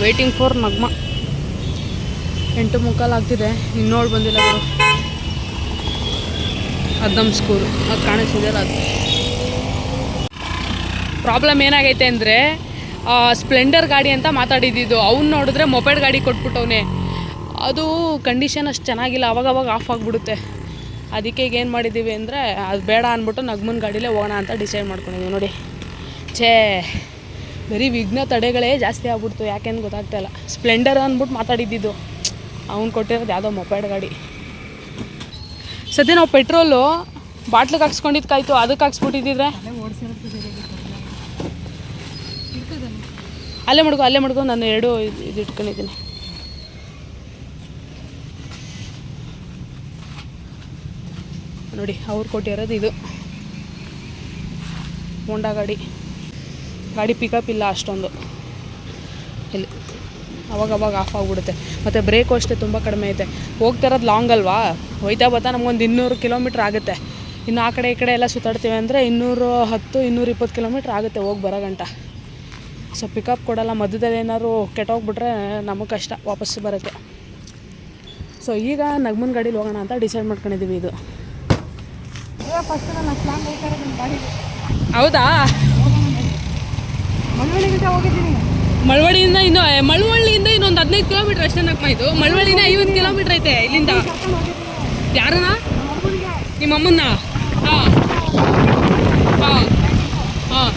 Waiting for Nagma. 8:45 ಆಗ್ತಿದೆ, ಇನ್ನೋಳು ಬಂದಿಲ್ಲ ಅವರು. ಅದು ನಮ್ಮ ಸ್ಕೂಲು, ಅದು ಕಾಣಿಸ್ತಿದೆಯಲ್ಲ ಅದು. ಪ್ರಾಬ್ಲಮ್ ಏನಾಗೈತೆ ಅಂದರೆ ಸ್ಪ್ಲೆಂಡರ್ ಗಾಡಿ ಅಂತ ಮಾತಾಡಿದ್ದು, ಅವ್ನು ನೋಡಿದ್ರೆ ಮೊಪೆಡ್ ಗಾಡಿ ಕೊಟ್ಬಿಟ್ಟವನೇ. ಅದು ಕಂಡೀಷನ್ ಅಷ್ಟು ಚೆನ್ನಾಗಿಲ್ಲ, ಅವಾಗವಾಗ ಆಫ್ ಆಗಿಬಿಡುತ್ತೆ. ಅದಕ್ಕೆ ಈಗ ಏನು ಮಾಡಿದ್ದೀವಿ ಅಂದರೆ ಅದು ಬೇಡ ಅಂದ್ಬಿಟ್ಟು ನಗ್ಮನ್ ಗಾಡಿಲೇ ಹೋಗೋಣ ಅಂತ ಡಿಸೈಡ್ ಮಾಡ್ಕೊಂಡಿದ್ದೀವಿ. ನೋಡಿ ಬರೀ ವಿಘ್ನ ತಡೆಗಳೇ ಜಾಸ್ತಿ ಆಗ್ಬಿಡ್ತು, ಯಾಕೆಂದು ಗೊತ್ತಾಗ್ತಾಯಿಲ್ಲ. ಸ್ಪ್ಲೆಂಡರ್ ಅಂದ್ಬಿಟ್ಟು ಮಾತಾಡಿದ್ದು, ಅವ್ನು ಕೊಟ್ಟಿರೋದು ಯಾವುದೋ ಮೊಪೆಡ್ ಗಾಡಿ. ಸದ್ಯ ನಾವು ಪೆಟ್ರೋಲು ಬಾಟ್ಲಿಗೆ ಹಾಕ್ಸ್ಕೊಂಡಿದ್ದಕ್ಕಾಯ್ತು, ಅದಕ್ಕೆ ಹಾಕ್ಸ್ಬಿಟ್ಟಿದ್ದಿದ್ರೆ ಅಲ್ಲೇ ಮಡ್ಕೊ ನಾನು 2 ಇದು ಇಟ್ಕೊಂಡಿದ್ದೀನಿ. ನೋಡಿ ಅವ್ರು ಕೊಟ್ಟಿರೋದು ಇದು ಹೋಂಡಾ ಗಾಡಿ ಪಿಕಪ್ ಇಲ್ಲ ಅಷ್ಟೊಂದು, ಇಲ್ಲಿ ಅವಾಗವಾಗ ಆಫ್ ಆಗಿಬಿಡುತ್ತೆ. ಮತ್ತು ಬ್ರೇಕು ಅಷ್ಟೇ ತುಂಬ ಕಡಿಮೆ ಐತೆ. ಹೋಗ್ತಿರೋದು ಲಾಂಗ್ ಅಲ್ವಾ, ಹೋಯ್ತಾ ಬರ್ತಾ ನಮಗೊಂದು 200 ಕಿಲೋಮೀಟ್ರ್ ಆಗುತ್ತೆ. ಇನ್ನು ಆ ಕಡೆ ಈ ಕಡೆ ಎಲ್ಲ ಸುತ್ತಾಡ್ತೀವಿ ಅಂದರೆ 210-220 ಕಿಲೋಮೀಟ್ರ್ ಆಗುತ್ತೆ ಹೋಗಿ ಬರೋ ಗಂಟ. ಸೊ ಪಿಕಪ್ ಕೊಡೋಲ್ಲ, ಮಧ್ಯದಲ್ಲಿ ಏನಾದ್ರು ಕೆಟ್ಟೋಗ್ಬಿಟ್ರೆ ನಮಗೆ ಕಷ್ಟ ವಾಪಸ್ಸು ಬರೋಕ್ಕೆ. ಸೊ ಈಗ ನಗ್ಮನ್ ಗಾಡೀಲಿ ಹೋಗೋಣ ಅಂತ ಡಿಸೈಡ್ ಮಾಡ್ಕೊಂಡಿದ್ದೀವಿ. ಇದು ಹೌದಾ, ಮಳವಳ್ಳಿಯಿಂದ ಇನ್ನೊಂದು 15 ಕಿಲೋಮೀಟ್ರ್ ಅಷ್ಟೇ ನಗ್ಮ. ಇದು ಮಳವಳ್ಳಿಯಿಂದ 50 ಕಿಲೋಮೀಟ್ರ್ ಐತೆ ಇಲ್ಲಿಂದ. ಯಾರನ್ನ? ನಿಮ್ಮ ಅಮ್ಮನ್ನ? ಹಾಂ ಹಾಂ ಹಾಂ.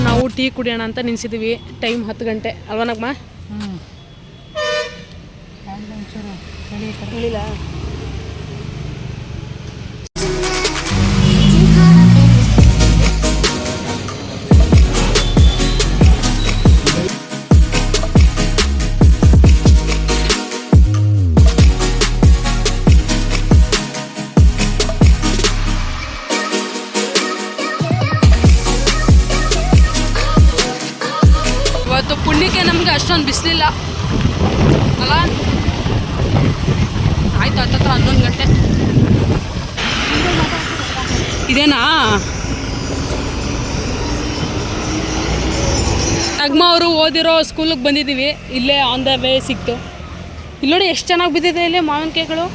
ನಾವು ಟೀ ಕುಡಿಯೋಣ ಅಂತ ನಿಲ್ಸಿದ್ದೀವಿ. ಟೈಮ್ 10 ಗಂಟೆ ಅಲ್ವಾ ನಗ್ಮ? ಹೇಳಿಲ್ಲ. ಇವತ್ತು ಪುಣ್ಯಕ್ಕೆ ನಮಗೆ ಅಷ್ಟೊಂದು ಬಿಸಿಲಿಲ್ಲ ಅಲ್ಲ. ಆಯ್ತು, 11 ಗಂಟೆ ಇದೇನಾ? ನಗ್ಮ ಅವರು ಓದಿರೋ ಸ್ಕೂಲಿಗೆ ಬಂದಿದ್ದೀವಿ. ಇಲ್ಲೇ ಆನ್ ದ ವೇ ಸಿಕ್ತು. ಇಲ್ಲಿ ನೋಡಿ ಎಷ್ಟು ಚೆನ್ನಾಗಿ ಬಿದ್ದಿದೆ ಇಲ್ಲಿ ಮಾವಿನಕಾಯಿಗಳು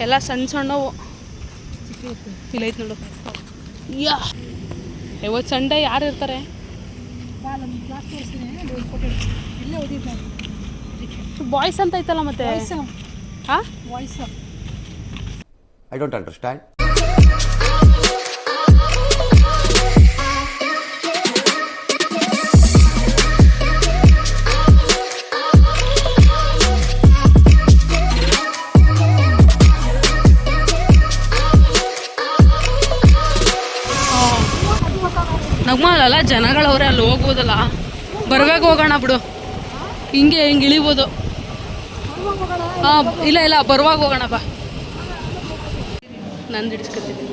ಎಲ್ಲ ಸಣ್ಣವು. ಇಲ್ಲೈತೆ ನೋಡು. ಇವತ್ತು ಸಂಡೇ ಯಾರು ಇರ್ತಾರೆ? ಬಾಯ್ಸ್ ಅಂತ ಐತಲ್ಲ ಮತ್ತೆ. ಹಾಂ, ವಾಯ್ಸ್ ಐ ಡೋಂಟ್ ಅಂಡರ್ಸ್ಟ್ಯಾಂಡ್. ನಗ್ಮಲ್ಲ ಜನಗಳವ್ರೆ, ಅಲ್ಲಿ ಹೋಗ್ಬೋದಲ್ಲ. ಬರ್ಬೇಕು, ಹೋಗೋಣ ಬಿಡು. ಹಿಂಗೆ ಇಳಿಬೋದು. ಹಾಂ, ಇಲ್ಲ ಬರುವಾಗ ಹೋಗೋಣ ಬಾ. ನಂದು ಹಿಡಿಸ್ಕೊತೀನಿ.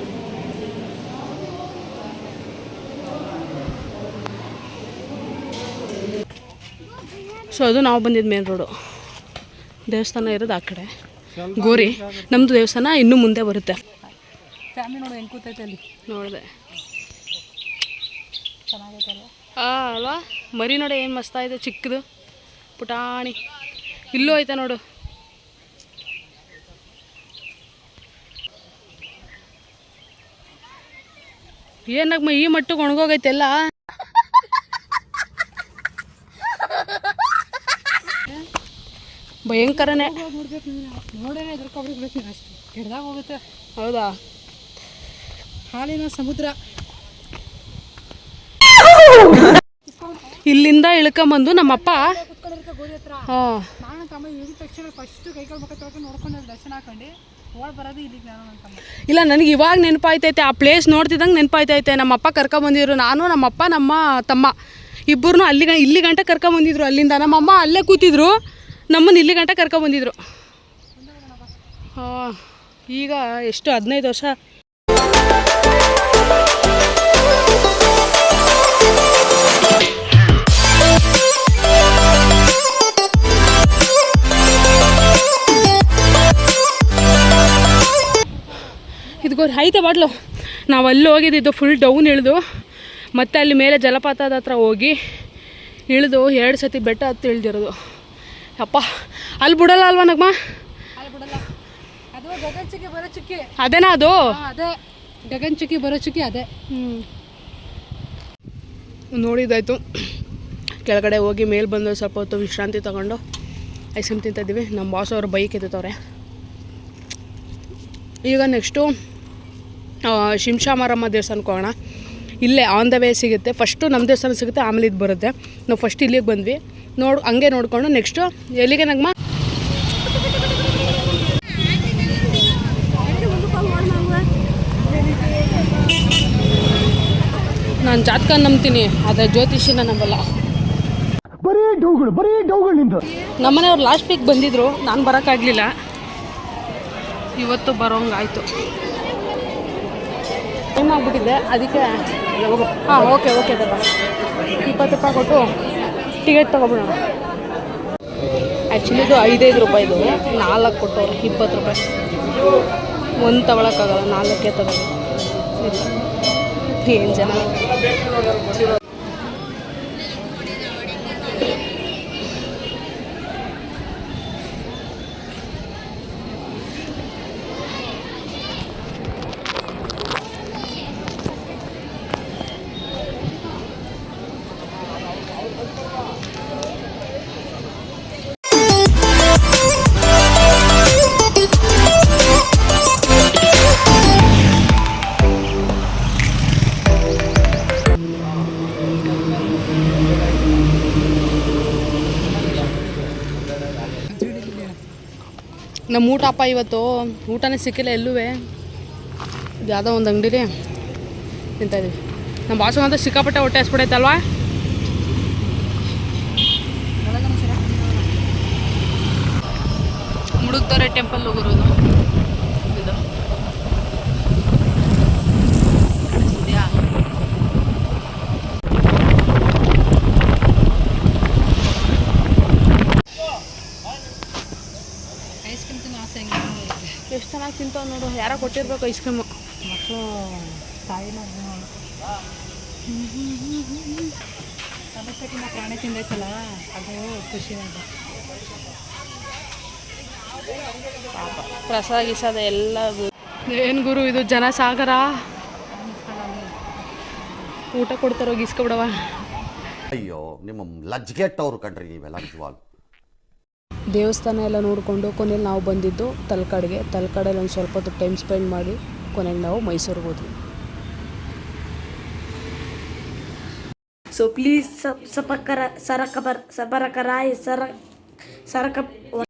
ಸೊ ಅದು ನಾವು ಬಂದಿದ್ದು ಮೇನ್ ರೋಡು. ದೇವಸ್ಥಾನ ಇರೋದು ಆ ಕಡೆ ಗೋರಿ. ನಮ್ಮದು ದೇವಸ್ಥಾನ ಇನ್ನೂ ಮುಂದೆ ಬರುತ್ತೆ. ಫ್ಯಾಮಿಲಿ ನೋಡಿ ಹೆಂಗೆ ಕೂತೈತೆ ಅಲ್ಲಿ ನೋಡಿದೆ. ಚೆನ್ನಾಗೈತಲ್ಲ ಅಲ್ವಾ? ಮರಿ ನೋಡಿ ಏನು ಮಸ್ತಾಗಿದೆ, ಚಿಕ್ಕದು ಪುಟಾಣಿ. ಇಲ್ಲೂ ಐತೆ ನೋಡು. ಏನಮ್ಮ ಈ ಮಟ್ಟಿಗೆ ಒಣಗೋಗೈತೆಲ್ಲ. ಭಯಂಕರನೇ. ಹೋಗುತ್ತೆ. ಹೌದಾ? ಹಾಲಿನ ಸಮುದ್ರ. ಇಲ್ಲಿಂದ ಇಳ್ಕೊಂಬಂದು ನಮ್ಮಪ್ಪ ಇಲ್ಲ, ನನಗೆ ಇವಾಗ ನೆನಪಾಯ್ತೈತೆ. ಆ ಪ್ಲೇಸ್ ನೋಡ್ತಿದ್ದಂಗೆ ನೆನಪಾಯ್ತೈತೆ. ನಮ್ಮಪ್ಪ ಕರ್ಕೊಂಬಂದಿದ್ರು. ನಾನು ನಮ್ಮಪ್ಪ ನಮ್ಮ ತಮ್ಮ ಇಬ್ಬರನ್ನೂ ಇಲ್ಲಿ ಗಂಟೆ ಕರ್ಕೊಂಬಂದಿದ್ರು. ಅಲ್ಲಿಂದ ನಮ್ಮಮ್ಮ ಅಲ್ಲೇ ಕೂತಿದ್ರು, ನಮ್ಮನ್ನು ಇಲ್ಲಿ ಗಂಟೆ ಕರ್ಕೊಂಬಂದಿದ್ರು. ಈಗ ಎಷ್ಟು 15 ವರ್ಷ. ಐತೆ ಬಾಟ್ಲು. ನಾವು ಅಲ್ಲಿ ಹೋಗಿದ್ದು ಫುಲ್ ಡೌನ್ ಇಳಿದು ಮತ್ತೆ ಅಲ್ಲಿ ಮೇಲೆ ಜಲಪಾತದ ಹತ್ರ ಹೋಗಿ ಇಳಿದು 2 ಸತಿ ಬೆಟ್ಟ ಹತ್ತಿ ಇಳ್ದಿರೋದು. ಅಪ್ಪ ಅಲ್ಲಿ ಬಿಡಲ್ಲ ಅಲ್ವಾ ನಗ್ಮ? ಅಲ್ಲಿ ಬಿಡಲ್ಲ, ಅದು ಗಗನ ಚುಕ್ಕಿ ಬರೋ ಚುಕ್ಕಿ. ಅದೇನಾ ಅದು? ಅದೇ ಗಗನ ಚುಕ್ಕಿ ಬರೋ ಚುಕ್ಕಿ ಅದೇ. ನೋಡಿದ್ದಾಯಿತು. ಕೆಳಗಡೆ ಹೋಗಿ ಮೇಲೆ ಬಂದು ಸ್ವಲ್ಪ ಹೊತ್ತು ವಿಶ್ರಾಂತಿ ತೊಗೊಂಡು ಐಸ್ ಕ್ರೀಮ್ ತಿಂತಿದ್ದೀವಿ. ನಮ್ಮ ಬಾಸ್ ಅವರು ಬೈಕ್ ಎತ್ತವ್ರೆ. ಈಗ ನೆಕ್ಸ್ಟು ಶಿಂಷಾಮಾರಮ್ಮ ದೇವಸ್ಥಾನಕ್ಕೆ ಹೋಗೋಣ. ಇಲ್ಲೇ ಆನ್ ದ ವೇ ಸಿಗುತ್ತೆ. ಫಸ್ಟು ನಮ್ಮ ದೇವಸ್ಥಾನ ಸಿಗುತ್ತೆ, ಆಮೇಲೆ ಇದು ಬರುತ್ತೆ. ನಾವು ಫಸ್ಟ್ ಇಲ್ಲಿಗೆ ಬಂದ್ವಿ, ಹಂಗೆ ನೋಡಿಕೊಂಡು ನೆಕ್ಸ್ಟು ಎಲ್ಲಿಗೆ ನಗ್ಮ? ನಾನು ಜಾತಕ ನಂಬ್ತೀನಿ, ಆದರೆ ಜ್ಯೋತಿಷಿನ ನಂಬಲ್ಲ. ನಮ್ಮನೆಯವ್ರು ಲಾಸ್ಟ್ ವೀಕ್ ಬಂದಿದ್ರು, ನಾನು ಬರೋಕ್ಕಾಗಲಿಲ್ಲ. ಇವತ್ತು ಬರೋಂಗಾಯಿತು. ಟೈಮ್ ಆಗಿಬಿಟ್ಟಿದ್ದೆ, ಅದಕ್ಕೆ ಹಾಂ ಓಕೆ ದಪ್ಪ 20 ರೂಪಾಯಿ ಕೊಟ್ಟು ಟಿಕೆಟ್ ತೊಗೊಬಿಡೋಣ. ಆ್ಯಕ್ಚುಲಿ ಇದು 5 ರೂಪಾಯಿದು, 4 ಕೊಟ್ಟವ್ರು 20 ರೂಪಾಯಿ. ಒಂದು ತಗೊಳಕ್ಕಾಗಲ್ಲ, 4 ತಗೊಳ್ಳಿ. ಏನು ಜನ. ನಮ್ಮ ಊಟ ಅಪ್ಪ ಇವತ್ತು ಊಟನೇ ಸಿಕ್ಕಿಲ್ಲ ಎಲ್ಲೂ. ಇದು ಯಾವುದೋ ಒಂದು ಅಂಗಡಿಲಿ ತಿಂತಾಯಿದ್ದೀವಿ. ನಮ್ಮ ಬಾಸು ಅಂತ ಸಿಕ್ಕಾಪಟ್ಟೆ ಹೊಟ್ಟೆ ಹಸ್ಬಿಡೈತಲ್ವಾ? ಮುಡುಕ್ತಾರೆ ಟೆಂಪಲ್ ಹೋಗಿರೋದು ಇದು. ಐಸ್ ಕ್ರೀಮ್ ತಿನ್ನೋ ಆಸೆ ಎಷ್ಟು ಚೆನ್ನಾಗಿ ತಿಂತಾವೆ ನೋಡು. ಯಾರೋ ಕೊಟ್ಟಿರ್ಬೇಕು ಐಸ್ ಕ್ರೀಮು. ಮಕ್ಕಳು ತಾಯಿನ ತಲಪಟ್ಟಿನ ಪ್ರಾಣಿ ತಿಂದೈತಲ್ಲ, ಅದು ಖುಷಿ ಅಂತ. ಪ್ರಸಾದ ಗಿಸಾದ ಎಲ್ಲ. ಏನು ಗುರು ಇದು ಜನಸಾಗರ. ಊಟ ಕೊಡ್ತಾರೋ ಗೀಸ್ಕೊಬಿಡವ. ಅಯ್ಯೋ ನಿಮ್ಮ ಲಜ್ಗೆಟ್ಟವ್ರು ಕಣ್ರಿ ನೀವೆಲ್ಲ ನಿಜವಾಗ್ಲು. ದೇವಸ್ಥಾನ ಎಲ್ಲ ನೋಡಿಕೊಂಡು ಕೊನೆಯಲ್ಲಿ ನಾವು ಬಂದಿದ್ದು ತಲಕಾಡಿಗೆ. ತಲಕಾಡಲ್ಲಿ ಒಂದು ಸ್ವಲ್ಪ ಹೊತ್ತು ಟೈಮ್ ಸ್ಪೆಂಡ್ ಮಾಡಿ ಕೊನೆಗೆ ನಾವು ಮೈಸೂರಿಗೆ ಹೋದ್ವಿ. So please subscribe,